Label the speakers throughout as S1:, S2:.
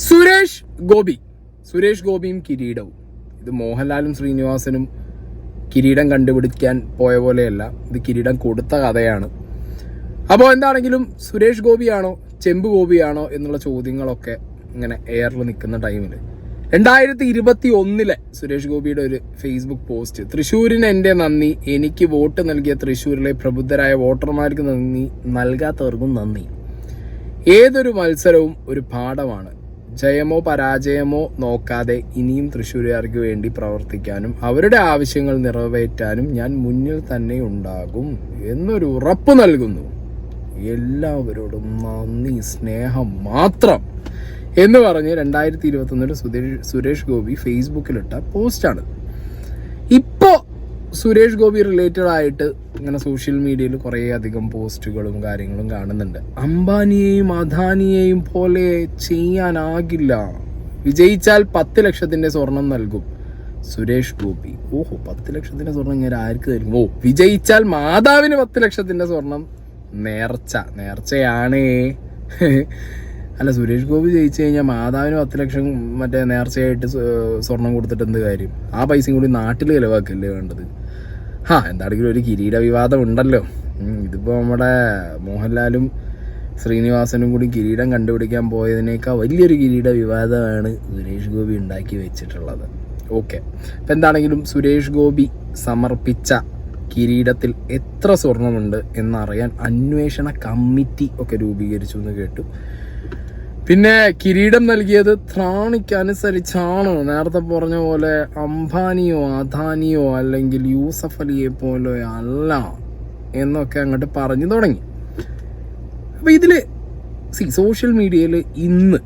S1: സുരേഷ് ഗോപിയും കിരീടവും. ഇത് മോഹൻലാലും ശ്രീനിവാസനും കിരീടം കണ്ടുപിടിക്കാൻ പോയ പോലെയല്ല, ഇത് കിരീടം കൊടുത്ത കഥയാണ്. അപ്പോൾ എന്താണെങ്കിലും സുരേഷ് ഗോപിയാണോ ചെമ്പ് ഗോപിയാണോ എന്നുള്ള ചോദ്യങ്ങളൊക്കെ ഇങ്ങനെ എയറിൽ നിൽക്കുന്ന ടൈമിൽ 2021 സുരേഷ് ഗോപിയുടെ ഒരു ഫേസ്ബുക്ക് പോസ്റ്റ്, തൃശ്ശൂരിന് എൻ്റെ നന്ദി, എനിക്ക് വോട്ട് നൽകിയ തൃശ്ശൂരിലെ പ്രബുദ്ധരായ വോട്ടർമാർക്ക് നന്ദി, നൽകാത്തവർക്കും നന്ദി. ഏതൊരു മത്സരവും ഒരു പാഠമാണ്. ജയമോ പരാജയമോ നോക്കാതെ ഇനിയും തൃശ്ശൂരുകാർക്ക് വേണ്ടി പ്രവർത്തിക്കാനും അവരുടെ ആവശ്യങ്ങൾ നിറവേറ്റാനും ഞാൻ മുന്നിൽ തന്നെ ഉണ്ടാകും എന്നൊരു ഉറപ്പ് നൽകുന്നു. എല്ലാവരോടും നന്ദി, സ്നേഹം മാത്രം എന്ന് പറഞ്ഞ് 2021 സുരേഷ് ഗോപി ഫേസ്ബുക്കിലിട്ട പോസ്റ്റാണ്. ഇപ്പോൾ സുരേഷ് ഗോപി റിലേറ്റഡ് ആയിട്ട് ഇങ്ങനെ സോഷ്യൽ മീഡിയയിൽ കുറേ അധികം പോസ്റ്റുകളും കാര്യങ്ങളും കാണുന്നുണ്ട്. അംബാനിയെയും അദാനിയെയും പോലെ ചെയ്യാനാകില്ല, വിജയിച്ചാൽ 10 ലക്ഷത്തിന്റെ സ്വർണം നൽകും സുരേഷ് ഗോപി. 10 ലക്ഷത്തിന്റെ സ്വർണം ഇങ്ങനെ ആർക്ക് തരും? വിജയിച്ചാൽ മാതാവിന് 10 ലക്ഷത്തിന്റെ സ്വർണം നേർച്ചയാണേ. അല്ല, സുരേഷ് ഗോപി ജയിച്ചു കഴിഞ്ഞാൽ മാതാവിന് 10 ലക്ഷം മറ്റേ നേർച്ചയായിട്ട് സ്വർണം കൊടുത്തിട്ട് എന്ത് കാര്യം? ആ പൈസയും കൂടി നാട്ടിൽ ചിലവാക്കല്ലേ വേണ്ടത്. എന്താണെങ്കിലും ഒരു കിരീട വിവാദം ഉണ്ടല്ലോ. ഇതിപ്പോൾ നമ്മുടെ മോഹൻലാലും ശ്രീനിവാസനും കൂടി കിരീടം കണ്ടുപിടിക്കാൻ പോയതിനേക്കാൾ വലിയൊരു കിരീട വിവാദമാണ് സുരേഷ് ഗോപി ഉണ്ടാക്കി വെച്ചിട്ടുള്ളത്. ഓക്കെ, അപ്പം എന്താണെങ്കിലും സുരേഷ് ഗോപി സമർപ്പിച്ച കിരീടത്തിൽ എത്ര സ്വർണമുണ്ട് എന്നറിയാൻ അന്വേഷണ കമ്മിറ്റി ഒക്കെ രൂപീകരിച്ചു എന്ന് കേട്ടു. പിന്നെ കിരീടം നൽകിയത് ത്രാണിക്കനുസരിച്ചാണ്. നേരത്തെ പറഞ്ഞ പോലെ അംബാനിയോ അദാനിയോ അല്ലെങ്കിൽ യൂസഫ് അലിയെ പോലെ അല്ല എന്നൊക്കെ അങ്ങോട്ട് പറഞ്ഞു തുടങ്ങി. അപ്പൊ ഇതില് സോഷ്യൽ മീഡിയയിൽ ഇന്ന്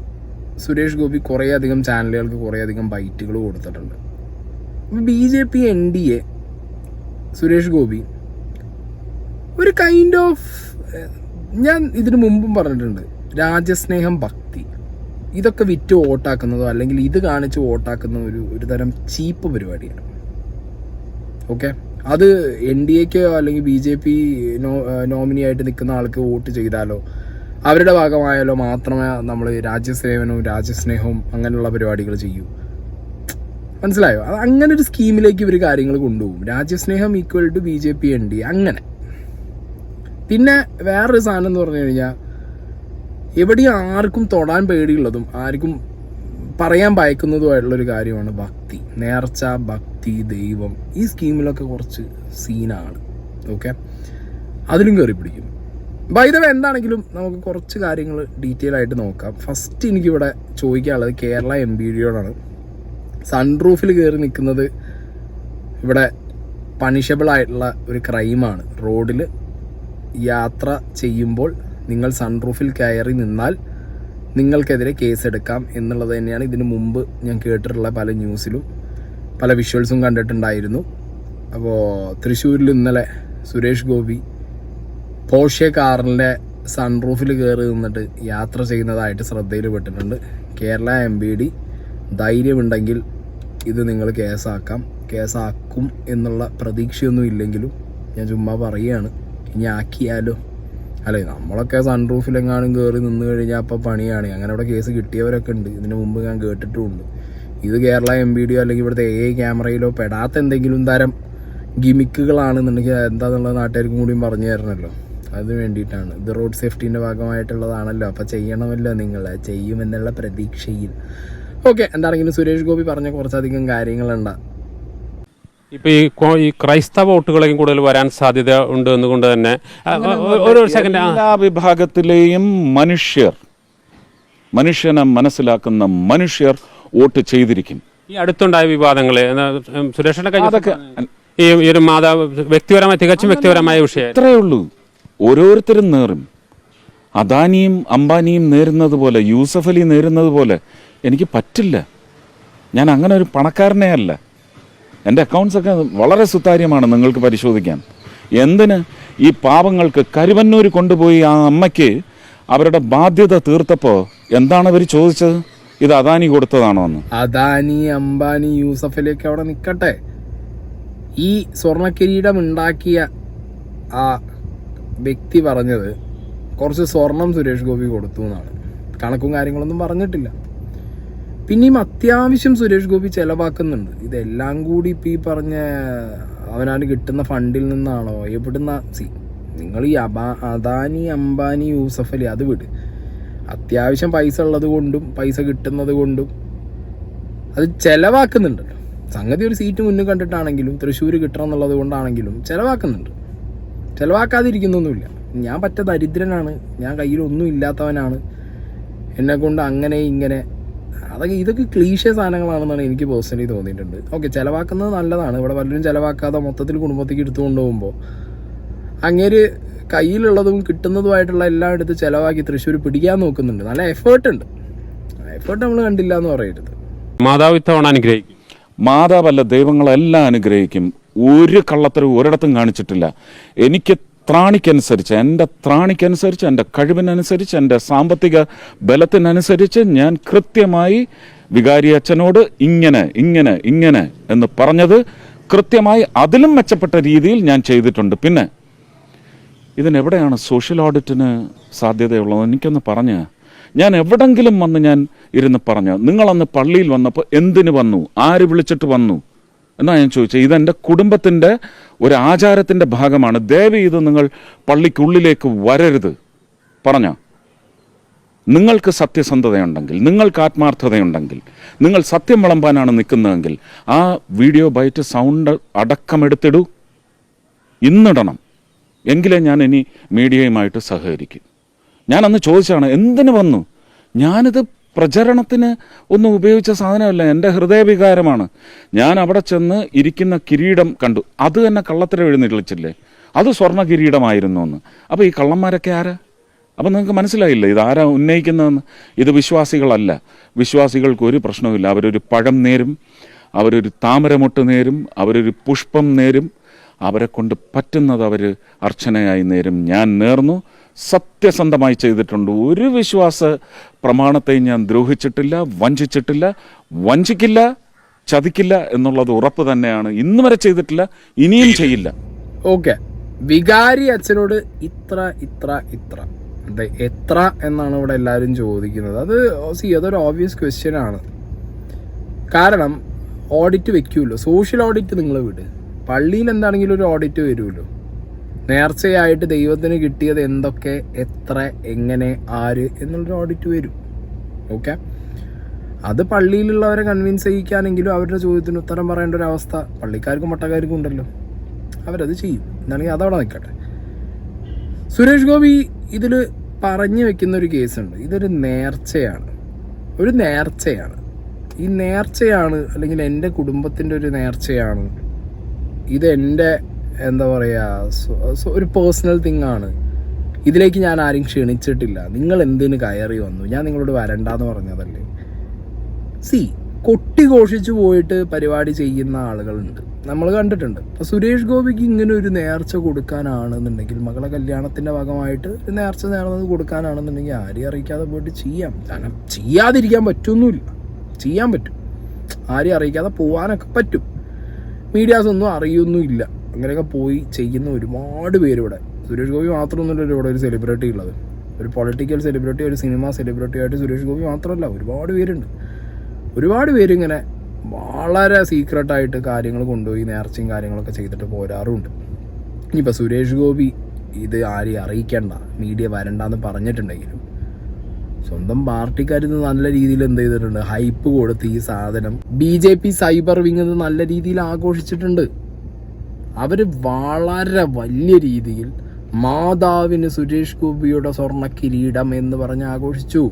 S1: സുരേഷ് ഗോപി കുറേ അധികം ചാനലുകൾക്ക് കുറേ അധികം ബൈറ്റുകൾ കൊടുത്തിട്ടുണ്ട്. BJP NDA സുരേഷ് ഗോപി ഒരു കൈൻഡ് ഓഫ്, ഞാൻ ഇതിനു മുമ്പും പറഞ്ഞിട്ടുണ്ട്, രാജ്യസ്നേഹം, ഭക്തി, ഇതൊക്കെ വിറ്റ് വോട്ടാക്കുന്നതോ അല്ലെങ്കിൽ ഇത് കാണിച്ച് വോട്ടാക്കുന്ന ഒരു തരം ചീപ്പ് പരിപാടിയാണ്. ഓക്കെ, അത് NDAക്കോ അല്ലെങ്കിൽ BJP നോമിനി ആയിട്ട് നിൽക്കുന്ന ആൾക്ക് വോട്ട് ചെയ്താലോ അവരുടെ ഭാഗമായാലോ മാത്രമേ നമ്മൾ രാജ്യസ്നേഹവും അങ്ങനെയുള്ള പരിപാടികൾ ചെയ്യൂ. മനസ്സിലായോ? അത് അങ്ങനെ ഒരു സ്കീമിലേക്ക് ഇവർ കാര്യങ്ങൾ കൊണ്ടുപോകും. രാജ്യസ്നേഹം ഈക്വൽ ടു BJP NDA അങ്ങനെ. പിന്നെ വേറൊരു സാധനം എന്ന് പറഞ്ഞു കഴിഞ്ഞാൽ, എവിടെയും ആർക്കും തൊടാൻ പേടിയുള്ളതും ആർക്കും പറയാൻ ഭയക്കുന്നതുമായിട്ടുള്ളൊരു കാര്യമാണ് ഭക്തി, നേർച്ച, ഭക്തി, ദൈവം. ഈ സ്കീമിലൊക്കെ കുറച്ച് സീനാണ്. ഓക്കെ, അതിലും കയറി പിടിക്കും. ബൈ ദ വേ, എന്താണെങ്കിലും നമുക്ക് കുറച്ച് കാര്യങ്ങൾ ഡീറ്റെയിൽ ആയിട്ട് നോക്കാം. ഫസ്റ്റ് എനിക്കിവിടെ ചോദിക്കാനുള്ളത് കേരള MPയോടാണ്. സൺറൂഫിൽ കയറി നിൽക്കുന്നത് ഇവിടെ പണിഷബിൾ ആയിട്ടുള്ള ഒരു ക്രൈമാണ്. റോഡിൽ യാത്ര ചെയ്യുമ്പോൾ നിങ്ങൾ സൺറൂഫിൽ കയറി നിന്നാൽ നിങ്ങൾക്കെതിരെ കേസെടുക്കാം എന്നുള്ളത് തന്നെയാണ് ഇതിനു മുമ്പ് ഞാൻ കേട്ടിട്ടുള്ള പല ന്യൂസിലും പല വിഷ്വൽസും കണ്ടിട്ടുണ്ടായിരുന്നു. അപ്പോൾ തൃശ്ശൂരിൽ ഇന്നലെ സുരേഷ് ഗോപി പോർഷെ കാറിൻ്റെ സൺറൂഫിൽ കയറി നിന്നിട്ട് യാത്ര ചെയ്യുന്നതായിട്ട് ശ്രദ്ധയിൽപ്പെട്ടിട്ടുണ്ട്. കേരള MPD ധൈര്യമുണ്ടെങ്കിൽ ഇത് നിങ്ങൾ കേസാക്കും എന്നുള്ള പ്രതീക്ഷയൊന്നും ഇല്ലെങ്കിലും ഞാൻ ചുമ്മാ പറയുകയാണ്. ഇനി ആക്കിയാലോ? അല്ലേ, നമ്മളൊക്കെ സൺറൂഫിലെങ്ങാനും കയറി നിന്ന് കഴിഞ്ഞാൽ അപ്പോൾ പണിയാണ്. അങ്ങനെ അവിടെ കേസ് കിട്ടിയവരൊക്കെ ഉണ്ട്, ഇതിനു മുമ്പ് ഞാൻ കേട്ടിട്ടുമുണ്ട്. ഇത് കേരള MPയോ അല്ലെങ്കിൽ ഇവിടുത്തെ AI ക്യാമറയിലോ പെടാത്ത എന്തെങ്കിലും തരം ഗിമിക്കുകളാണെന്നുണ്ടെങ്കിൽ എന്താണെന്നുള്ളത് നാട്ടുകാർക്കും കൂടിയും പറഞ്ഞു തരണമല്ലോ. അതിന് വേണ്ടിയിട്ടാണ്. ഇത് റോഡ് സേഫ്റ്റീൻ്റെ ഭാഗമായിട്ടുള്ളതാണല്ലോ. അപ്പോൾ ചെയ്യണമല്ലോ, നിങ്ങൾ ചെയ്യുമെന്നുള്ള പ്രതീക്ഷയിൽ. ഓക്കെ, എന്താണെങ്കിലും സുരേഷ് ഗോപി പറഞ്ഞ കുറച്ചധികം കാര്യങ്ങളുണ്ട്.
S2: ഇപ്പൊ ഈ ക്രൈസ്തവ വോട്ടുകളെയും കൂടുതൽ വരാൻ സാധ്യത ഉണ്ട് എന്നുകൊണ്ട് തന്നെ ഒരു സെക്കൻഡ്,
S3: എല്ലാ വിഭാഗത്തിലെയും മനുഷ്യനെ മനസ്സിലാക്കുന്ന മനുഷ്യർ വോട്ട് ചെയ്തിരിക്കും.
S2: ഈ അടുത്തുണ്ടായ വിവാദങ്ങളെ സുരേഷിന്റെ അതൊക്കെ ഈ ഒരു തികച്ചും വ്യക്തിപരമായ വിഷയം
S3: ഇത്രയേ ഉള്ളൂ. ഓരോരുത്തരും നേറും. അദാനിയും അംബാനിയും നേരുന്നത് പോലെ, യൂസഫ് അലി നേരുന്നത് പോലെ എനിക്ക് പറ്റില്ല. ഞാൻ അങ്ങനെ ഒരു പണക്കാരനെ അല്ല. എൻ്റെ അക്കൗണ്ട്സൊക്കെ വളരെ സുതാര്യമാണ്, നിങ്ങൾക്ക് പരിശോധിക്കാൻ. എന്തിന് ഈ പാവങ്ങൾക്ക് കരുവന്നൂർ കൊണ്ടുപോയി ആ അമ്മയ്ക്ക് അവരുടെ ബാധ്യത തീർത്തപ്പോൾ എന്താണ് അവർ ചോദിച്ചത്? ഇത് അദാനി കൊടുത്തതാണോ എന്ന്.
S1: അദാനി, അംബാനി, യൂസഫ് അലിയൊക്കെ അവിടെ നിൽക്കട്ടെ. ഈ സ്വർണ്ണക്കിരീടം ഉണ്ടാക്കിയ ആ വ്യക്തി പറഞ്ഞത് കുറച്ച് സ്വർണം സുരേഷ് ഗോപി കൊടുത്തു എന്നാണ്. കണക്കും കാര്യങ്ങളൊന്നും പറഞ്ഞിട്ടില്ല. പിന്നെയും അത്യാവശ്യം സുരേഷ് ഗോപി ചെലവാക്കുന്നുണ്ട്. ഇതെല്ലാം കൂടി ഇപ്പം ഈ പറഞ്ഞ അവനാണ് കിട്ടുന്ന ഫണ്ടിൽ നിന്നാണോ എവിടുന്ന? നിങ്ങൾ ഈ അദാനി അംബാനി യൂസഫ് അലി അത് വിട്. അത്യാവശ്യം പൈസ ഉള്ളത് കൊണ്ടും പൈസ കിട്ടുന്നത് കൊണ്ടും അത് ചെലവാക്കുന്നുണ്ടല്ലോ. സംഗതി ഒരു സീറ്റ് മുന്നിൽ കണ്ടിട്ടാണെങ്കിലും തൃശ്ശൂർ കിട്ടണം എന്നുള്ളത് കൊണ്ടാണെങ്കിലും ചെലവാക്കുന്നുണ്ട്. ചെലവാക്കാതിരിക്കുന്നൊന്നുമില്ല. ഞാൻ പറ്റ ദരിദ്രനാണ്, ഞാൻ കയ്യിലൊന്നും ഇല്ലാത്തവനാണ്, എന്നെ കൊണ്ട് അങ്ങനെ ഇങ്ങനെ, ഇതൊക്കെ ക്ലീശേ സാധനങ്ങളാണെന്നാണ് എനിക്ക് പേഴ്സണലി തോന്നിയിട്ടുണ്ട്. ഓക്കെ, ചിലവാക്കുന്നത് നല്ലതാണ്. ഇവിടെ പലരും ചിലവാക്കാതെ മൊത്തത്തിൽ കുടുംബത്തേക്ക് എടുത്തു കൊണ്ടുപോകുമ്പോൾ അങ്ങേര് കയ്യിലുള്ളതും കിട്ടുന്നതുമായിട്ടുള്ള എല്ലാം എടുത്ത് ചിലവാക്കി തൃശ്ശൂർ പിടിക്കാൻ നോക്കുന്നുണ്ട്. നല്ല എഫേർട്ട് ഉണ്ട്. എഫേർട്ട് നമ്മൾ കണ്ടില്ല എന്ന് പറയരുത്.
S2: മാതാവ് ഇത്തവണ അനുഗ്രഹിക്കും.
S3: മാതാവല്ല, ദൈവങ്ങളെല്ലാം അനുഗ്രഹിക്കും. ഒരു കള്ളത്തരവും ഒരിടത്തും കാണിച്ചിട്ടില്ല. എനിക്ക് ത്രാണിക്കനുസരിച്ച്, എൻ്റെ ത്രാണിക്കനുസരിച്ച്, എൻ്റെ കഴിവിനനുസരിച്ച്, എൻ്റെ സാമ്പത്തിക ബലത്തിനനുസരിച്ച് ഞാൻ കൃത്യമായി വികാരി അച്ഛനോട് ഇങ്ങനെ ഇങ്ങനെ ഇങ്ങനെ എന്ന് പറഞ്ഞത് കൃത്യമായി അതിലും മെച്ചപ്പെട്ട രീതിയിൽ ഞാൻ ചെയ്തിട്ടുണ്ട്. പിന്നെ ഇതിനെവിടെയാണ് സോഷ്യൽ ഓഡിറ്റിന് സാധ്യതയുള്ളത്? എനിക്കൊന്ന് പറഞ്ഞ്, ഞാൻ എവിടെങ്കിലും വന്ന് ഞാൻ ഇരുന്ന് പറഞ്ഞു, നിങ്ങളന്ന് പള്ളിയിൽ വന്നപ്പോൾ എന്തിനു വന്നു, ആര് വിളിച്ചിട്ട് വന്നു എന്നാ ഞാൻ ചോദിച്ചത്. ഇതെൻ്റെ കുടുംബത്തിൻ്റെ ഒരു ആചാരത്തിൻ്റെ ഭാഗമാണ്. ദയവ് ഇത് നിങ്ങൾ പള്ളിക്കുള്ളിലേക്ക് വരരുത് പറഞ്ഞ. നിങ്ങൾക്ക് സത്യസന്ധതയുണ്ടെങ്കിൽ, നിങ്ങൾക്ക് ആത്മാർത്ഥതയുണ്ടെങ്കിൽ, നിങ്ങൾ സത്യം വിളമ്പാനാണ് നിൽക്കുന്നതെങ്കിൽ ആ വീഡിയോ ബൈറ്റ് സൗണ്ട് അടക്കമെടുത്തിടൂ. ഇന്നിടണം. എങ്കിലേ ഞാൻ ഇനി മീഡിയയുമായിട്ട് സഹകരിക്കും. ഞാനന്ന് ചോദിച്ചാണ് എന്തിനു വന്നു. ഞാനിത് പ്രചരണത്തിന് ഒന്നും ഉപയോഗിച്ച സാധനമല്ല, എൻ്റെ ഹൃദയവികാരമാണ്. ഞാൻ അവിടെ ചെന്ന് ഇരിക്കുന്ന കിരീടം കണ്ടു. അത് തന്നെ കള്ളത്തരം എഴുന്നള്ളിച്ചില്ലേ, അത് സ്വർണ്ണ കിരീടമായിരുന്നു എന്ന്. അപ്പോൾ ഈ കള്ളന്മാരൊക്കെ ആരാ? അപ്പം നിങ്ങൾക്ക് മനസ്സിലായില്ല ഇതാരാ ഉന്നയിക്കുന്നതെന്ന്. ഇത് വിശ്വാസികളല്ല. വിശ്വാസികൾക്ക് ഒരു പ്രശ്നവുമില്ല. അവരൊരു പഴം നേരും, അവരൊരു താമരമൊട്ട് നേരും, അവരൊരു പുഷ്പം നേരും, അവരെ കൊണ്ട് പറ്റുന്നത് അവർ അർച്ചനയായി നേരും. ഞാൻ നേർന്നു, സത്യസന്ധമായി ചെയ്തിട്ടുണ്ട്. ഒരു വിശ്വാസ പ്രമാണത്തെയും ഞാൻ ദ്രോഹിച്ചിട്ടില്ല, വഞ്ചിച്ചിട്ടില്ല, വഞ്ചിക്കില്ല, ചതിക്കില്ല എന്നുള്ളത് ഉറപ്പ് തന്നെയാണ്. ഇന്ന് വരെ ചെയ്തിട്ടില്ല, ഇനിയും ചെയ്യില്ല.
S1: ഓക്കെ, വികാരി അച്ഛനോട് എത്ര എന്നാണ് ഇവിടെ എല്ലാവരും ചോദിക്കുന്നത്. അതൊരു ഓബ്വിയസ് ക്വസ്റ്റ്യൻ ആണ്. കാരണം ഓഡിറ്റ് വെക്കൂല്ലോ, സോഷ്യൽ ഓഡിറ്റ് നിങ്ങൾ വിട്. പള്ളിയിൽ എന്താണെങ്കിലും ഒരു ഓഡിറ്റ് വരുമല്ലോ. നേർച്ചയായിട്ട് ദൈവത്തിന് കിട്ടിയത് എന്തൊക്കെ, എത്ര, എങ്ങനെ, ആര് എന്നുള്ളൊരു ഓഡിറ്റ് വരും. ഓക്കെ, അത് പള്ളിയിലുള്ളവരെ കൺവിൻസ് ചെയ്യിക്കാനെങ്കിലും അവരുടെ ചോദ്യത്തിന് ഉത്തരം പറയേണ്ട ഒരു അവസ്ഥ പള്ളിക്കാർക്കും മട്ടക്കാർക്കും ഉണ്ടല്ലോ. അവരത് ചെയ്യും. എന്നാണെങ്കിൽ അതവിടെ നിൽക്കട്ടെ. സുരേഷ് ഗോപി ഇതിൽ പറഞ്ഞു വെക്കുന്ന ഒരു കേസുണ്ട്. ഇതൊരു നേർച്ചയാണ്, ഒരു നേർച്ചയാണ്. ഈ നേർച്ചയാണ്, അല്ലെങ്കിൽ എൻ്റെ കുടുംബത്തിൻ്റെ ഒരു നേർച്ചയാണ്, ഇതെൻ്റെ എന്താ പറയുക ഒരു പേഴ്സണൽ തിങ് ആണ്, ഇതിലേക്ക് ഞാൻ ആരും ക്ഷണിച്ചിട്ടില്ല, നിങ്ങൾ എന്തിന് കയറി വന്നു, ഞാൻ നിങ്ങളോട് വരണ്ടെന്ന് പറഞ്ഞതല്ലേ. കൊട്ടിഘോഷിച്ചു പോയിട്ട് പരിപാടി ചെയ്യുന്ന ആളുകളുണ്ട്, നമ്മൾ കണ്ടിട്ടുണ്ട്. അപ്പോൾ സുരേഷ് ഗോപിക്ക് ഇങ്ങനെ ഒരു നേർച്ച കൊടുക്കാനാണെന്നുണ്ടെങ്കിൽ, മകളെ കല്യാണത്തിൻ്റെ ഭാഗമായിട്ട് ഒരു നേർച്ച നേർന്നത് കൊടുക്കാനാണെന്നുണ്ടെങ്കിൽ ആരെയും അറിയിക്കാതെ പോയിട്ട് ചെയ്യാം. കാരണം ചെയ്യാതിരിക്കാൻ പറ്റുമൊന്നുമില്ല, ചെയ്യാൻ പറ്റും. ആരെയും അറിയിക്കാതെ പോകാനൊക്കെ പറ്റും. മീഡിയാസ് ഒന്നും അറിയൊന്നുമില്ല. അങ്ങനെയൊക്കെ പോയി ചെയ്യുന്ന ഒരുപാട് പേര് ഇവിടെ. സുരേഷ് ഗോപി മാത്രമൊന്നുമല്ല ഇവിടെ ഒരു സെലിബ്രിറ്റി ഉള്ളത്. ഒരു പൊളിറ്റിക്കൽ സെലിബ്രിറ്റി, ഒരു സിനിമ സെലിബ്രിറ്റി ആയിട്ട് സുരേഷ് ഗോപി മാത്രമല്ല, ഒരുപാട് പേരുണ്ട്. ഒരുപാട് പേരിങ്ങനെ വളരെ സീക്രട്ടായിട്ട് കാര്യങ്ങൾ കൊണ്ടുപോയി നേർച്ചയും കാര്യങ്ങളൊക്കെ ചെയ്തിട്ട് പോരാറുമുണ്ട്. ഇനിയിപ്പോൾ സുരേഷ് ഗോപി ഇത് ആരെയും അറിയിക്കേണ്ട, മീഡിയ വരണ്ടെന്ന് പറഞ്ഞിട്ടുണ്ടെങ്കിലും സ്വന്തം പാർട്ടിക്കാരിത് നല്ല രീതിയിൽ എന്ത് ചെയ്തിട്ടുണ്ട്, ഹൈപ്പ് കൊടുത്ത് ഈ സാധനം BJP സൈബർ വിങ് ഇത് നല്ല രീതിയിൽ ആഘോഷിച്ചിട്ടുണ്ട്. അവർ വളരെ വലിയ രീതിയിൽ മാതാവിന് സുരേഷ് ഗോപിയുടെ സ്വർണ്ണ കിരീടം എന്ന് പറഞ്ഞ് ആഘോഷിച്ചു.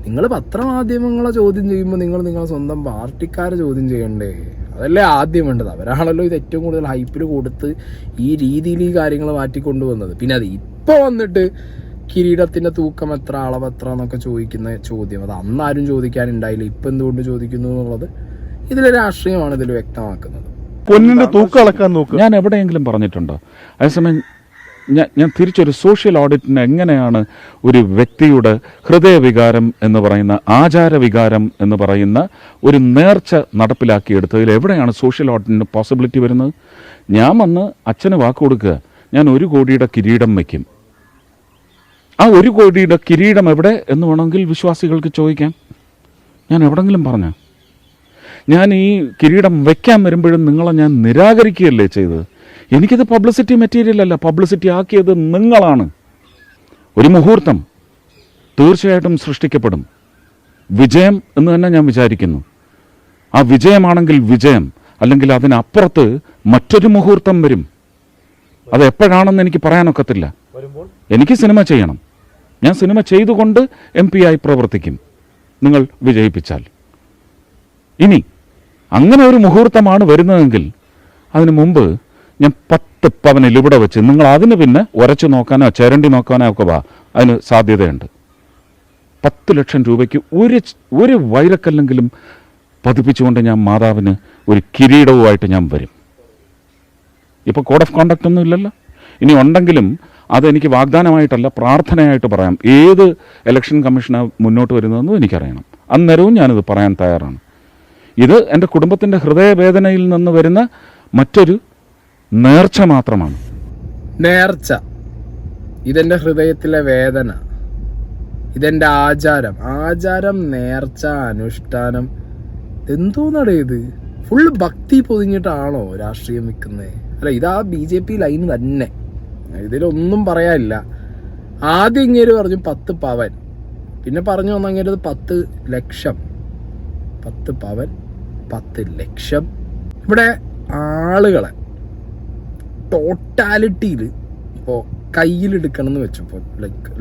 S1: നിങ്ങൾ പത്രമാധ്യമങ്ങളെ ചോദ്യം ചെയ്യുമ്പോൾ നിങ്ങളെ സ്വന്തം പാർട്ടിക്കാരെ ചോദ്യം ചെയ്യണ്ടേ? അതല്ലേ ആദ്യം വേണ്ടത്. അവരാണല്ലോ ഇത് ഏറ്റവും കൂടുതൽ ഹൈപ്പിൽ കൊടുത്ത് ഈ രീതിയിൽ ഈ കാര്യങ്ങൾ മാറ്റിക്കൊണ്ടുവന്നത്. പിന്നെ അത് ഇപ്പോൾ വന്നിട്ട് കിരീടത്തിൻ്റെ തൂക്കം എത്ര, അളവെത്ര എന്നൊക്കെ ചോദിക്കുന്ന ചോദ്യം അത് അന്നാരും ചോദിക്കാനുണ്ടായില്ല, ഇപ്പം എന്തുകൊണ്ട് ചോദിക്കുന്നു എന്നുള്ളത് ഇതിലെ രാഷ്ട്രീയമാണ് ഇതിൽ വ്യക്തമാക്കുന്നത്.
S4: പൊന്നിന്റെ തൂക്കം അളക്കാൻ നോക്കുക.
S3: ഞാൻ എവിടെയെങ്കിലും പറഞ്ഞിട്ടുണ്ടോ? അതേസമയം ഞാൻ തിരിച്ചൊരു സോഷ്യൽ ഓഡിറ്റിന് എങ്ങനെയാണ് ഒരു വ്യക്തിയുടെ ഹൃദയവികാരം എന്ന് പറയുന്ന, ആചാരവികാരം എന്ന് പറയുന്ന ഒരു നേർച്ച നടപ്പിലാക്കിയെടുത്തതിൽ എവിടെയാണ് സോഷ്യൽ ഓഡിറ്റിന് പോസിബിലിറ്റി വരുന്നത്? ഞാൻ വന്ന് അച്ഛന് വാക്ക് കൊടുക്കുക, ഞാൻ 1 കോടിയുടെ കിരീടം വയ്ക്കും. ആ 1 കോടിയുടെ കിരീടം എവിടെ എന്ന് വേണമെങ്കിൽ വിശ്വാസികൾക്ക് ചോദിക്കാം. ഞാൻ എവിടെങ്കിലും പറഞ്ഞോ? ഞാൻ ഈ കിരീടം വയ്ക്കാൻ വരുമ്പോഴും നിങ്ങളെ ഞാൻ നിരാകരിക്കുകയല്ലേ ചെയ്തത്? എനിക്കിത് പബ്ലിസിറ്റി മെറ്റീരിയൽ അല്ല, പബ്ലിസിറ്റി ആക്കിയത് നിങ്ങളാണ്. ഒരു മുഹൂർത്തം തീർച്ചയായിട്ടും സൃഷ്ടിക്കപ്പെടും, വിജയം എന്ന് തന്നെ ഞാൻ വിചാരിക്കുന്നു. ആ വിജയമാണെങ്കിൽ വിജയം, അല്ലെങ്കിൽ അതിനപ്പുറത്ത് മറ്റൊരു മുഹൂർത്തം വരും. അത് എപ്പോഴാണെന്ന് എനിക്ക് പറയാനൊക്കത്തില്ല. എനിക്ക് സിനിമ ചെയ്യണം. ഞാൻ സിനിമ ചെയ്തുകൊണ്ട് MP ആയി പ്രവർത്തിക്കും നിങ്ങൾ വിജയിപ്പിച്ചാൽ. ഇനി അങ്ങനെ ഒരു മുഹൂർത്തമാണ് വരുന്നതെങ്കിൽ അതിനു മുമ്പ് ഞാൻ 10 പവനിൽ ഇവിടെ വെച്ച് നിങ്ങൾ അതിന് പിന്നെ ഉരച്ചു നോക്കാനോ ചിരണ്ടി നോക്കാനോ ഒക്കെ അതിന് സാധ്യതയുണ്ട്. 10 ലക്ഷം രൂപയ്ക്ക് ഒരു വൈരക്കല്ലെങ്കിലും പതിപ്പിച്ചുകൊണ്ട് ഞാൻ മാതാവിന് ഒരു കിരീടവുമായിട്ട് ഞാൻ വരും. ഇപ്പോൾ കോഡ് ഓഫ് കോണ്ടക്റ്റ് ഒന്നും ഇല്ലല്ലോ. ഇനി ഉണ്ടെങ്കിലും അതെനിക്ക് വാഗ്ദാനമായിട്ടല്ല, പ്രാർത്ഥനയായിട്ട് പറയാം. ഏത് ഇലക്ഷൻ കമ്മീഷനാണ് മുന്നോട്ട് വരുന്നതെന്നും എനിക്കറിയണം. അന്നേരവും ഞാനിത് പറയാൻ തയ്യാറാണ്. ഇത് എൻ്റെ കുടുംബത്തിൻ്റെ ഹൃദയവേദനയിൽ നിന്ന് വരുന്ന മറ്റൊരു നേർച്ച മാത്രമാണ്.
S1: നേർച്ച, ഇതെൻ്റെ ഹൃദയത്തിലെ വേദന, ഇതെൻ്റെ ആചാരം, നേർച്ച, അനുഷ്ഠാനം, എന്തോന്നാടേ ഇത്? ഫുള്ള് ഭക്തി പൊതിഞ്ഞിട്ടാണോ രാഷ്ട്രീയം വെക്കുന്നത്? അല്ല, ഇതാ BJP ലൈൻ തന്നെ, ഇതിലൊന്നും പറയാനില്ല. ആദ്യം ഇങ്ങേര് പറഞ്ഞു 10 പവൻ, പിന്നെ പറഞ്ഞു വന്നങ്ങേരത് 10 ലക്ഷം. 10 പവൻ, 10 ലക്ഷം. ഇവിടെ ആളുകളെ ടോട്ടാലിറ്റിയിൽ ഇപ്പോൾ കയ്യിലെടുക്കണം എന്ന് വെച്ചപ്പോൾ,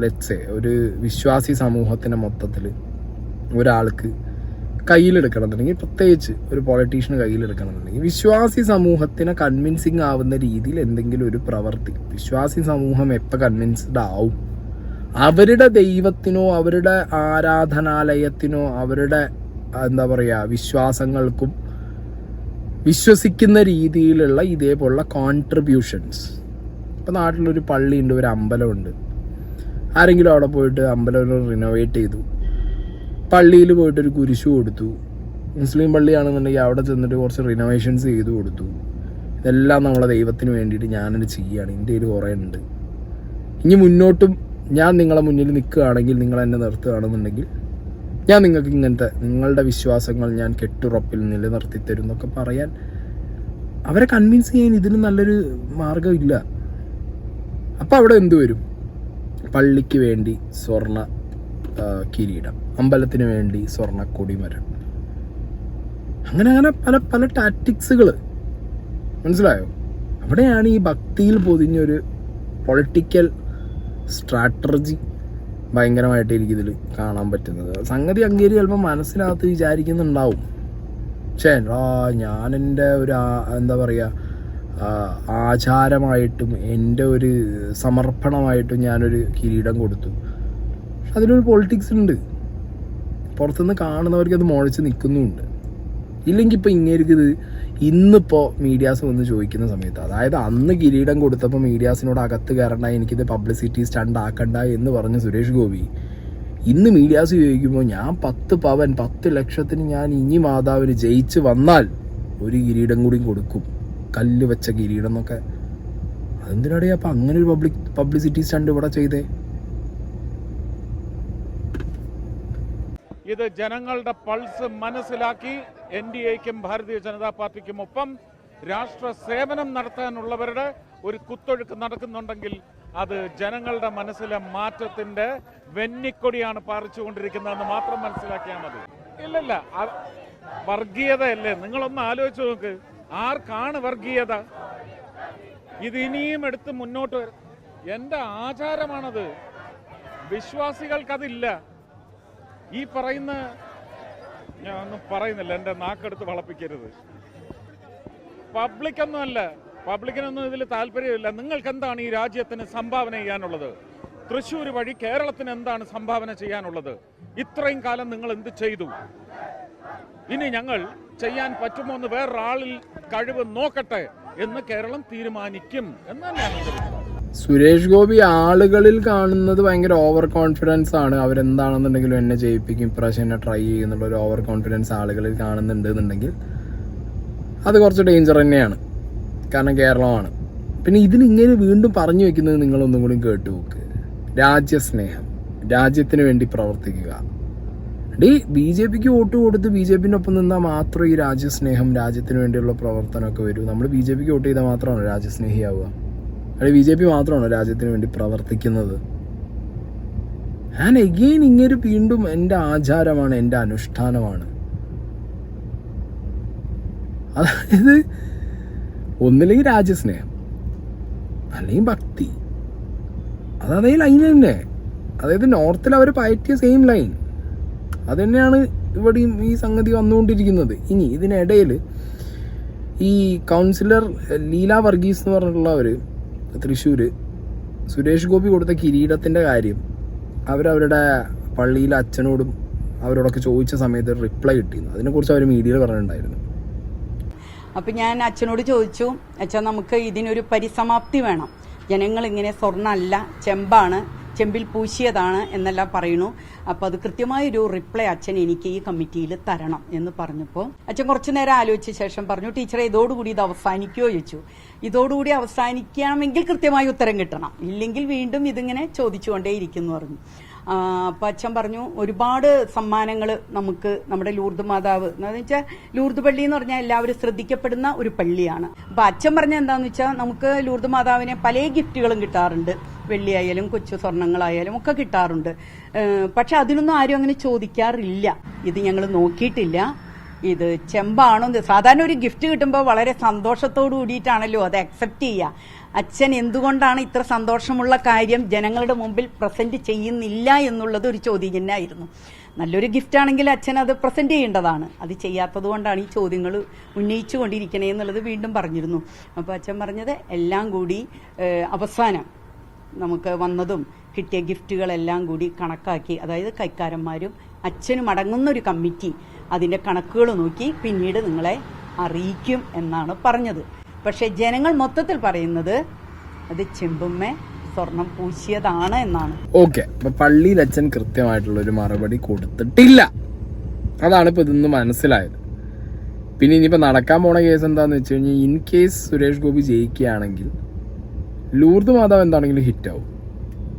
S1: ലെറ്റ്സ് ഒരു വിശ്വാസി സമൂഹത്തിനെ മൊത്തത്തിൽ ഒരാൾക്ക് കയ്യിലെടുക്കണമെന്നുണ്ടെങ്കിൽ, പ്രത്യേകിച്ച് ഒരു പൊളിറ്റീഷ്യന് കയ്യിലെടുക്കണമെന്നുണ്ടെങ്കിൽ, വിശ്വാസി സമൂഹത്തിനെ കൺവിൻസിങ് ആവുന്ന രീതിയിൽ എന്തെങ്കിലും ഒരു പ്രവൃത്തി വിശ്വാസി സമൂഹം എപ്പോൾ കൺവിൻസ്ഡ് ആവും? അവരുടെ ദൈവത്തിനോ അവരുടെ ആരാധനാലയത്തിനോ അവരുടെ എന്താ പറയുക വിശ്വാസങ്ങൾക്കും വിശ്വസിക്കുന്ന രീതിയിലുള്ള ഇതേപോലുള്ള കോൺട്രിബ്യൂഷൻസ്. ഇപ്പോൾ നാട്ടിലൊരു പള്ളിയുണ്ട്, ഒരു അമ്പലമുണ്ട്. ആരെങ്കിലും അവിടെ പോയിട്ട് അമ്പലം റിനോവേറ്റ് ചെയ്തു, പള്ളിയിൽ പോയിട്ടൊരു കുരിശു കൊടുത്തു. മുസ്ലിം പള്ളിയാണെന്നുണ്ടെങ്കിൽ അവിടെ ചെന്നിട്ട് കുറച്ച് റിനോവേഷൻസ് ചെയ്തു കൊടുത്തു. ഇതെല്ലാം നമ്മളെ ദൈവത്തിന് വേണ്ടിയിട്ട് ഞാനത് ചെയ്യുകയാണ്, എൻ്റെ കയ്യിൽ കുറേ ഉണ്ട്. ഇനി മുന്നോട്ടും ഞാൻ നിങ്ങളെ മുന്നിൽ നിൽക്കുകയാണെങ്കിൽ, നിങ്ങൾ എന്നെ നിർത്തുകയാണെന്നുണ്ടെങ്കിൽ, ഞാൻ നിങ്ങൾക്ക് ഇങ്ങനത്തെ നിങ്ങളുടെ വിശ്വാസങ്ങൾ ഞാൻ കെട്ടുറപ്പിൽ നിലനിർത്തി തരും എന്നൊക്കെ പറയാൻ അവരെ കൺവിൻസ് ചെയ്യാൻ ഇതിന് നല്ലൊരു മാർഗമില്ല. അപ്പം അവിടെ എന്തു വരും? പള്ളിക്ക് വേണ്ടി സ്വർണ്ണ കിരീടം, അമ്പലത്തിന് വേണ്ടി സ്വർണ്ണ കൊടിമരം, അങ്ങനെ പല പല ടാക്ടിക്സുകൾ. മനസ്സിലായോ? അവിടെയാണ് ഈ ഭക്തിയിൽ പൊതിഞ്ഞൊരു പൊളിറ്റിക്കൽ സ്ട്രാറ്റജി ഭയങ്കരമായിട്ട് എനിക്കിതിൽ കാണാൻ പറ്റുന്നത്. സംഗതി അങ്ങേരി ചിലപ്പോൾ മനസ്സിനകത്ത് വിചാരിക്കുന്നുണ്ടാവും, പക്ഷേ ഞാനെൻ്റെ ഒരു എന്താ പറയുക ആചാരമായിട്ടും എൻ്റെ ഒരു സമർപ്പണമായിട്ടും ഞാനൊരു കിരീടം കൊടുത്തു. പക്ഷെ അതിലൊരു പൊളിറ്റിക്സ് ഉണ്ട്, പുറത്തുനിന്ന് കാണുന്നവർക്ക് അത് മുഴച്ച് നിൽക്കുന്നുമുണ്ട്. ഇല്ലെങ്കിൽ ഇപ്പോൾ ഇങ്ങേരിക്കിത് ഇന്നിപ്പോൾ മീഡിയാസ് വന്ന് ചോദിക്കുന്ന സമയത്ത്, അതായത് അന്ന് കിരീടം കൊടുത്തപ്പോൾ മീഡിയാസിനോട് അകത്ത് കയറണ്ട, എനിക്കിത് പബ്ലിസിറ്റി സ്റ്റണ്ട് ആക്കണ്ട എന്ന് പറഞ്ഞ സുരേഷ് ഗോപി ഇന്ന് മീഡിയാസ് ചോദിക്കുമ്പോൾ ഞാൻ 10 പവൻ 10 ലക്ഷത്തിന് ഞാൻ ഇനി മാതാവിന് ജയിച്ച് വന്നാൽ ഒരു കിരീടം കൂടി കൊടുക്കും, കല്ല് വെച്ച കിരീടം എന്നൊക്കെ. അതെന്തിനാടേ അപ്പം അങ്ങനെ ഒരു പബ്ലിസിറ്റി സ്റ്റണ്ട് ഇവിടെ ചെയ്തേ?
S3: ഇത് ജനങ്ങളുടെ പൾസ് മനസ്സിലാക്കി NDAയ്ക്കും ഭാരതീയ ജനതാ പാർട്ടിക്കും ഒപ്പം രാഷ്ട്ര സേവനം നടത്താനുള്ളവരുടെ ഒരു കുത്തൊഴുക്ക് നടക്കുന്നുണ്ടെങ്കിൽ അത് ജനങ്ങളുടെ മനസ്സിലെ മാറ്റത്തിന്റെ വെന്നിക്കൊടിയാണ് പാറിച്ചുകൊണ്ടിരിക്കുന്നതെന്ന് മാത്രം മനസ്സിലാക്കിയാൽ മതി. ഇല്ലല്ല, വർഗീയതയല്ലേ? നിങ്ങളൊന്ന് ആലോചിച്ച് നോക്ക്, ആർക്കാണ് വർഗീയത? ഇത് ഇനിയും എടുത്ത് മുന്നോട്ട് വരും. എൻ്റെ ആചാരമാണത്, വിശ്വാസികൾക്കതില്ല. ഈ പറയുന്ന ഞാൻ ഒന്നും പറയുന്നില്ല, എൻ്റെ നാക്കെടുത്ത് വളപ്പിക്കരുത്. പബ്ലിക്കൊന്നുമല്ല, പബ്ലിക്കിനൊന്നും ഇതിൽ താല്പര്യമില്ല. നിങ്ങൾക്ക് എന്താണ് ഈ രാജ്യത്തിന് സംഭാവന ചെയ്യാനുള്ളത്? തൃശ്ശൂർ വഴി കേരളത്തിന് എന്താണ് സംഭാവന ചെയ്യാനുള്ളത്? ഇത്രയും കാലം നിങ്ങൾ എന്ത് ചെയ്തു? ഇനി ഞങ്ങൾ ചെയ്യാൻ പറ്റുമോ എന്ന് വേറൊരാളിൽ കഴിവ് നോക്കട്ടെ എന്ന് കേരളം തീരുമാനിക്കും എന്ന് തന്നെയാണ് എൻ്റെ വിശ്വാസം.
S1: സുരേഷ് ഗോപി ആളുകളിൽ കാണുന്നത് ഭയങ്കര ഓവർ കോൺഫിഡൻസ് ആണ്. അവരെന്താണെന്നുണ്ടെങ്കിലും എന്നെ ജയിപ്പിക്കും, ഇപ്രാവശ്യം എന്നെ ട്രൈ ചെയ്യുന്നുള്ള ഒരു ഓവർ കോൺഫിഡൻസ് ആളുകളിൽ കാണുന്നുണ്ട് എന്നുണ്ടെങ്കിൽ അത് കുറച്ച് ഡേഞ്ചർ തന്നെയാണ്. കാരണം കേരളമാണ്. പിന്നെ ഇതിലിങ്ങനെ വീണ്ടും പറഞ്ഞു വെക്കുന്നത് നിങ്ങളൊന്നും കൂടി കേട്ടു നോക്ക്. രാജ്യസ്നേഹം, രാജ്യത്തിന് വേണ്ടി പ്രവർത്തിക്കുക, BJPക്ക് വോട്ട് കൊടുത്ത് BJPന്റെ ഒപ്പം നിന്നാൽ മാത്രം ഈ രാജ്യസ്നേഹം, രാജ്യത്തിന് വേണ്ടിയുള്ള പ്രവർത്തനമൊക്കെ വരും. നമ്മൾ BJPക്ക് വോട്ട് ചെയ്താൽ മാത്രമാണോ രാജ്യസ്നേഹിയാവുക? അല്ലെങ്കിൽ BJP മാത്രമാണോ രാജ്യത്തിന് വേണ്ടി പ്രവർത്തിക്കുന്നത്? ആൻഡ് എഗെയിൻ ഇങ്ങനെ വീണ്ടും എൻ്റെ ആചാരമാണ്, എൻ്റെ അനുഷ്ഠാനമാണ്. അതായത് ഒന്നില്ലെങ്കിൽ രാജ്യസ്നേഹം, അല്ലെങ്കിൽ ഭക്തി. അതേ ലൈൻ തന്നെ. അതായത് നോർത്തിൽ അവർ പയറ്റിയ സെയിം ലൈൻ അത് തന്നെയാണ് ഇവിടെയും ഈ സംഗതി വന്നുകൊണ്ടിരിക്കുന്നത്. ഇനി ഇതിനിടയിൽ ഈ കൗൺസിലർ ലീല വർഗീസ് എന്ന് പറഞ്ഞിട്ടുള്ളവർ തൃശ്ശൂർ സുരേഷ് ഗോപി കൊടുത്ത കിരീടത്തിൻ്റെ കാര്യം അവരവരുടെ പള്ളിയിലെ അച്ഛനോടും അവരോടൊക്കെ ചോദിച്ച സമയത്ത് റിപ്ലൈ കിട്ടിയിരുന്നു. അതിനെക്കുറിച്ച് അവർ മീഡിയയിൽ പറഞ്ഞിട്ടുണ്ടായിരുന്നു.
S5: അപ്പം ഞാൻ അച്ഛനോട് ചോദിച്ചു, അച്ഛൻ നമുക്ക് ഇതിനൊരു പരിസമാപ്തി വേണം. ജനങ്ങൾ ഇങ്ങനെ സ്വർണ്ണമല്ല, ചെമ്പാണ്, ചെമ്പിൽ പൂശിയതാണ് എന്നെല്ലാം പറയുന്നു. അപ്പോൾ അത് കൃത്യമായൊരു റിപ്ലൈ അച്ഛൻ എനിക്ക് ഈ കമ്മിറ്റിയിൽ തരണം എന്ന് പറഞ്ഞപ്പോൾ അച്ഛൻ കുറച്ചു നേരം ആലോചിച്ച ശേഷം പറഞ്ഞു, ടീച്ചറെ ഇതോടുകൂടി ഇത് അവസാനിക്കുകയോ ചോദിച്ചു. ഇതോടുകൂടി അവസാനിക്കണമെങ്കിൽ കൃത്യമായ ഉത്തരം കിട്ടണം, ഇല്ലെങ്കിൽ വീണ്ടും ഇതിങ്ങനെ ചോദിച്ചുകൊണ്ടേയിരിക്കുന്നു പറഞ്ഞു. അപ്പം അച്ഛൻ പറഞ്ഞു, ഒരുപാട് സമ്മാനങ്ങൾ നമുക്ക് നമ്മുടെ ലൂർദ് മാതാവ് എന്ന് വെച്ചാൽ ലൂർദ് പള്ളി എന്ന് പറഞ്ഞാൽ എല്ലാവരും ശ്രദ്ധിക്കപ്പെടുന്ന ഒരു പള്ളിയാണ്. അപ്പം അച്ഛൻ പറഞ്ഞ എന്താണെന്ന് വെച്ചാൽ നമുക്ക് ലൂർദ് മാതാവിനെ പല ഗിഫ്റ്റുകളും കിട്ടാറുണ്ട്, വെള്ളിയായാലും കൊച്ചു സ്വർണ്ണങ്ങളായാലും ഒക്കെ കിട്ടാറുണ്ട്. പക്ഷെ അതിനൊന്നും ആരും അങ്ങനെ ചോദിക്കാറില്ല. ഇത് ഞങ്ങൾ നോക്കിയിട്ടില്ല, ഇത് ചെമ്പാണോ. സാധാരണ ഒരു ഗിഫ്റ്റ് കിട്ടുമ്പോൾ വളരെ സന്തോഷത്തോടു കൂടിയിട്ടാണല്ലോ അത് അക്സെപ്റ്റ് ചെയ്യുക. അച്ഛൻ എന്തുകൊണ്ടാണ് ഇത്ര സന്തോഷമുള്ള കാര്യം ജനങ്ങളുടെ മുമ്പിൽ പ്രസന്റ് ചെയ്യുന്നില്ല എന്നുള്ളത് ഒരു ചോദ്യം തന്നെയായിരുന്നു. നല്ലൊരു ഗിഫ്റ്റ് ആണെങ്കിൽ അച്ഛൻ അത് പ്രസന്റ് ചെയ്യേണ്ടതാണ്. അത് ചെയ്യാത്തത് കൊണ്ടാണ് ഈ ചോദ്യങ്ങൾ ഉന്നയിച്ചു കൊണ്ടിരിക്കണേ എന്നുള്ളത് വീണ്ടും പറഞ്ഞിരുന്നു. അപ്പോൾ അച്ഛൻ പറഞ്ഞത് എല്ലാം കൂടി അവസാനം നമുക്ക് വന്നതും കിട്ടിയ ഗിഫ്റ്റുകളെല്ലാം കൂടി കണക്കാക്കി, അതായത് കൈക്കാരന്മാരും അച്ഛനും അടങ്ങുന്നൊരു കമ്മിറ്റി അതിൻ്റെ കണക്കുകൾ നോക്കി പിന്നീട് നിങ്ങളെ അറിയിക്കും എന്നാണ് പറഞ്ഞത്. പക്ഷേ ജനങ്ങൾ മൊത്തത്തിൽ പറയുന്നത് അത് ചെമ്പുമ്മേ സ്വർണം പൂശിയതാണ് എന്നാണ്.
S1: ഓക്കെ, അപ്പൊ പള്ളിയിൽ അച്ഛൻ കൃത്യമായിട്ടുള്ളൊരു മറുപടി കൊടുത്തിട്ടില്ല. അതാണ് ഇപ്പൊ ഇതൊന്ന് മനസ്സിലായത്. പിന്നെ ഇനിയിപ്പോൾ നടക്കാൻ പോണ കേസ് എന്താന്ന് വെച്ച് കഴിഞ്ഞാൽ, ഇൻ കേസ് സുരേഷ് ഗോപി ജയിക്കുകയാണെങ്കിൽ ലൂർദ് മാതാവ് എന്താണെങ്കിലും ഹിറ്റാവും.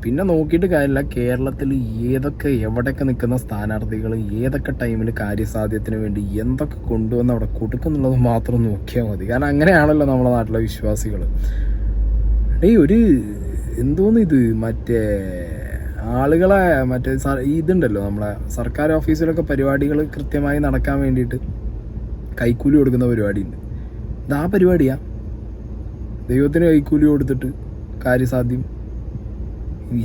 S1: പിന്നെ നോക്കിയിട്ട് കാര്യമില്ല, കേരളത്തിൽ ഏതൊക്കെ എവിടെയൊക്കെ നിൽക്കുന്ന സ്ഥാനാർത്ഥികൾ ഏതൊക്കെ ടൈമിൽ കാര്യസാധ്യത്തിന് വേണ്ടി എന്തൊക്കെ കൊണ്ടുവന്ന് അവിടെ കൊടുക്കുന്നുള്ളത് മാത്രം നോക്കിയാൽ മതി. കാരണം അങ്ങനെയാണല്ലോ നമ്മുടെ നാട്ടിലെ വിശ്വാസികൾ. ഒരു എന്തോന്ന് ഇത് മറ്റേ ആളുകളെ മറ്റേ ഇതുണ്ടല്ലോ, നമ്മളെ സർക്കാർ ഓഫീസിലൊക്കെ പരിപാടികൾ കൃത്യമായി നടക്കാൻ വേണ്ടിയിട്ട് കൈക്കൂലി കൊടുക്കുന്ന പരിപാടിയുണ്ട്. ഇതാ പരിപാടിയാ, ദൈവത്തിന് കൈക്കൂലി കൊടുത്തിട്ട് കാര്യസാധ്യം.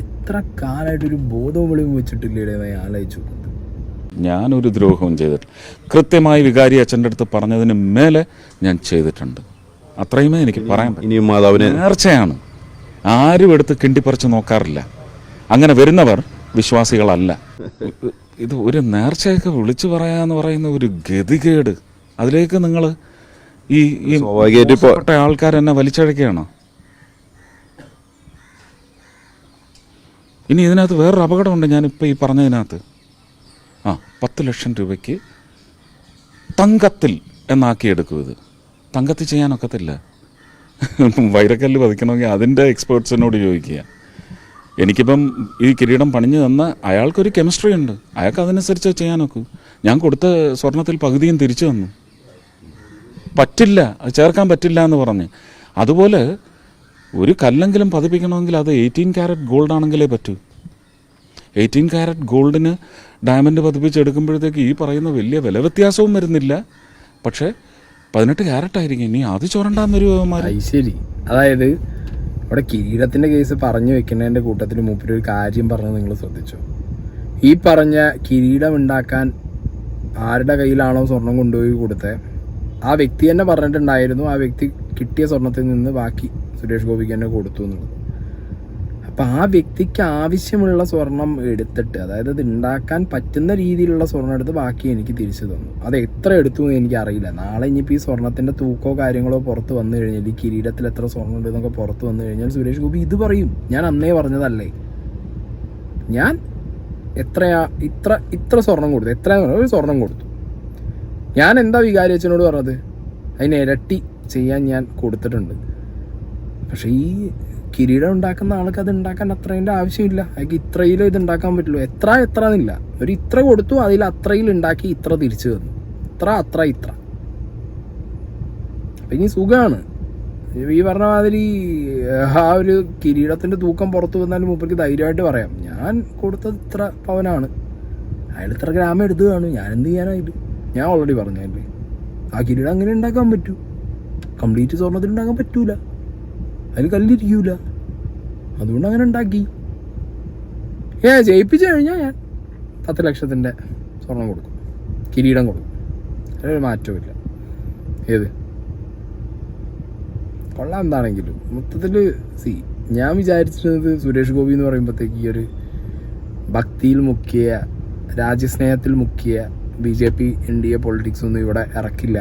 S1: എത്ര കാലമായിട്ടൊരു ബോധവും വെളിവും വെച്ചിട്ടില്ലേ ഞാൻ ആലോചിച്ചു.
S3: ഞാനൊരു ദ്രോഹവും ചെയ്തിട്ടില്ല. കൃത്യമായി വികാരി അച്ഛൻ്റെ അടുത്ത് പറഞ്ഞതിന് മേലെ ഞാൻ ചെയ്തിട്ടുണ്ട്. അത്രയുമേ എനിക്ക് പറയാൻ
S6: ഇനിയും മാതാവിനെ
S3: നേർച്ചയാണ്. ആരും എടുത്ത് കിണ്ടിപ്പറിച്ച് നോക്കാറില്ല. അങ്ങനെ വരുന്നവർ വിശ്വാസികളല്ല. ഇത് ഒരു നേർച്ചയൊക്കെ വിളിച്ചു പറയാന്ന് പറയുന്ന ഒരു ഗതികേട്. അതിലേക്ക് നിങ്ങൾ ഈ ആൾക്കാരെന്നെ വലിച്ചഴക്കുകയാണോ? ഇനി ഇതിനകത്ത് വേറൊരു അപകടമുണ്ട്. ഞാനിപ്പോൾ ഈ പറഞ്ഞതിനകത്ത് 10 ലക്ഷം രൂപയ്ക്ക് തങ്കത്തിൽ എന്നാക്കിയെടുക്കും. ഇത് തങ്കത്തിൽ ചെയ്യാനൊക്കത്തില്ല. വൈരക്കല്ല് പതിക്കണമെങ്കിൽ അതിൻ്റെ എക്സ്പേർട്സിനോട് ചോദിക്കുക. എനിക്കിപ്പം ഈ കിരീടം പണിഞ്ഞു തന്ന അയാൾക്കൊരു കെമിസ്ട്രി ഉണ്ട്, അയാൾക്ക് അതനുസരിച്ച് ചെയ്യാനൊക്കൂ. ഞാൻ കൊടുത്ത സ്വർണത്തിൽ പകുതിയും തിരിച്ചു തന്നു. പറ്റില്ല, അത് ചേർക്കാൻ പറ്റില്ല എന്ന് പറഞ്ഞ്. അതുപോലെ ഒരു കല്ലെങ്കിലും പതിപ്പിക്കണമെങ്കിൽ അത് 18 ക്യാരറ്റ് ഗോൾഡ് ആണെങ്കിലേ പറ്റൂ. 18 ക്യാരറ്റ് ഗോൾഡിന് ഡയമണ്ട് പതിപ്പിച്ചെടുക്കുമ്പോഴത്തേക്ക് ഈ പറയുന്ന വലിയ വില വ്യത്യാസവും വരുന്നില്ല. പക്ഷേ 18 ക്യാരറ്റ് ആയിരിക്കും. ഇനി അത് ചൊരണ്ടാന്നൊരു
S1: ശരി. അതായത് അവിടെ കിരീടത്തിൻ്റെ കേസ് പറഞ്ഞു വെക്കുന്നതിൻ്റെ കൂട്ടത്തിൽ മൂപ്പര് ഒരു കാര്യം പറഞ്ഞത് നിങ്ങൾ ശ്രദ്ധിച്ചോ? ഈ പറഞ്ഞ കിരീടം ഉണ്ടാക്കാൻ ആരുടെ കയ്യിലാണോ സ്വർണം കൊണ്ടുപോയി കൊടുത്തത് ആ വ്യക്തി തന്നെ പറഞ്ഞിട്ടുണ്ടായിരുന്നു ആ വ്യക്തി കിട്ടിയ സ്വർണത്തിൽ നിന്ന് ബാക്കി സുരേഷ് ഗോപിക്ക് തന്നെ കൊടുത്തു എന്നുള്ളത്. അപ്പം ആ വ്യക്തിക്ക് ആവശ്യമുള്ള സ്വർണം എടുത്തിട്ട്, അതായത് അത് ഉണ്ടാക്കാൻ പറ്റുന്ന രീതിയിലുള്ള സ്വർണം എടുത്ത് ബാക്കി എനിക്ക് തിരിച്ചു തന്നു. അത് എത്ര എടുത്തു എന്ന് എനിക്കറിയില്ല. നാളെ ഇനിയിപ്പോൾ ഈ സ്വർണത്തിൻ്റെ തൂക്കോ കാര്യങ്ങളോ പുറത്ത് വന്നു കഴിഞ്ഞാൽ, ഈ കിരീടത്തിൽ എത്ര സ്വർണ്ണം ഉണ്ട് എന്നൊക്കെ പുറത്ത് വന്നു കഴിഞ്ഞാൽ സുരേഷ് ഗോപി ഇത് പറയും, ഞാൻ അന്നേ പറഞ്ഞതല്ലേ, ഞാൻ ഇത്ര സ്വർണം കൊടുത്തു, ഒരു സ്വർണം കൊടുത്തു. ഞാൻ എന്താ വികാരി അച്ഛനോട് പറഞ്ഞത്? അതിന് ഇരട്ടി ചെയ്യാൻ ഞാൻ കൊടുത്തിട്ടുണ്ട്. പക്ഷേ ഈ കിരീടം ഉണ്ടാക്കുന്ന ആൾക്ക് അത് ഉണ്ടാക്കാൻ അത്രേൻ്റെ ആവശ്യമില്ല. അയാൾക്ക് ഇത്രയിലും ഇത് ഉണ്ടാക്കാൻ പറ്റുള്ളൂ. എത്ര എന്നില്ല, ഒരു ഇത്ര കൊടുത്തു, അതിൽ അത്രയിൽ ഉണ്ടാക്കി ഇത്ര തിരിച്ചു തന്നു. ഇത്ര അപ്പം ഇനി സുഖമാണ്. ഈ പറഞ്ഞ മാതിരി ആ ഒരു കിരീടത്തിൻ്റെ തൂക്കം പുറത്തു വന്നാലും മൂപ്പർക്ക് ധൈര്യമായിട്ട് പറയാം, ഞാൻ കൊടുത്തത് ഇത്ര പവനാണ്, അയാൾ ഇത്ര ഗ്രാമം എടുത്തു കാണും, ഞാൻ എന്ത് ചെയ്യാനായിട്ട്. ഞാൻ ഓൾറെഡി പറഞ്ഞല്ലേ, ആ കിരീടം അങ്ങനെ ഉണ്ടാക്കാൻ പറ്റൂ, കംപ്ലീറ്റ് സ്വർണ്ണത്തിൽ ഉണ്ടാക്കാൻ പറ്റൂല, അതിൽ കല്ലിരിക്കൂല, അതുകൊണ്ട് അങ്ങനെ ഉണ്ടാക്കി. ജയിപ്പിച്ചു കഴിഞ്ഞാൽ ഞാൻ 10 ലക്ഷത്തിൻ്റെ സ്വർണം കൊടുക്കും, കിരീടം കൊടുക്കും, അതിലൊരു മാറ്റമില്ല. ഏത് കൊള്ളാം. എന്താണെങ്കിലും മൊത്തത്തിൽ ഞാൻ വിചാരിച്ചിരുന്നത് സുരേഷ് ഗോപി എന്ന് പറയുമ്പോഴത്തേക്ക് ഈ ഒരു ഭക്തിയിൽ മുക്കിയ, രാജ്യസ്നേഹത്തിൽ മുക്കിയ BJP NDA പൊളിറ്റിക്സ് ഒന്നും ഇവിടെ ഇറക്കില്ല.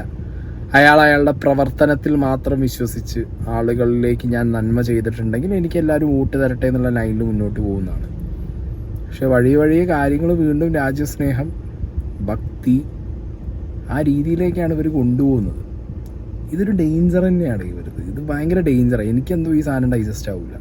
S1: അയാളുടെ പ്രവർത്തനത്തിൽ മാത്രം വിശ്വസിച്ച് ആളുകളിലേക്ക് ഞാൻ നന്മ ചെയ്തിട്ടുണ്ടെങ്കിൽ എനിക്ക് എല്ലാവരും വോട്ട് തരട്ടെ എന്നുള്ള ലൈനിൽ മുന്നോട്ട് പോകുന്നതാണ്. പക്ഷെ വഴിയെ കാര്യങ്ങൾ വീണ്ടും രാജ്യസ്നേഹം, ഭക്തി, ആ രീതിയിലേക്കാണ് ഇവർ കൊണ്ടുപോകുന്നത്. ഇതൊരു ഡേഞ്ചർ തന്നെയാണ് ഇവരത്. ഇത് ഭയങ്കര ഡേഞ്ചറാണ്. എനിക്കെന്തോ ഈ സാധനം ഡൈജസ്റ്റ് ആവില്ല.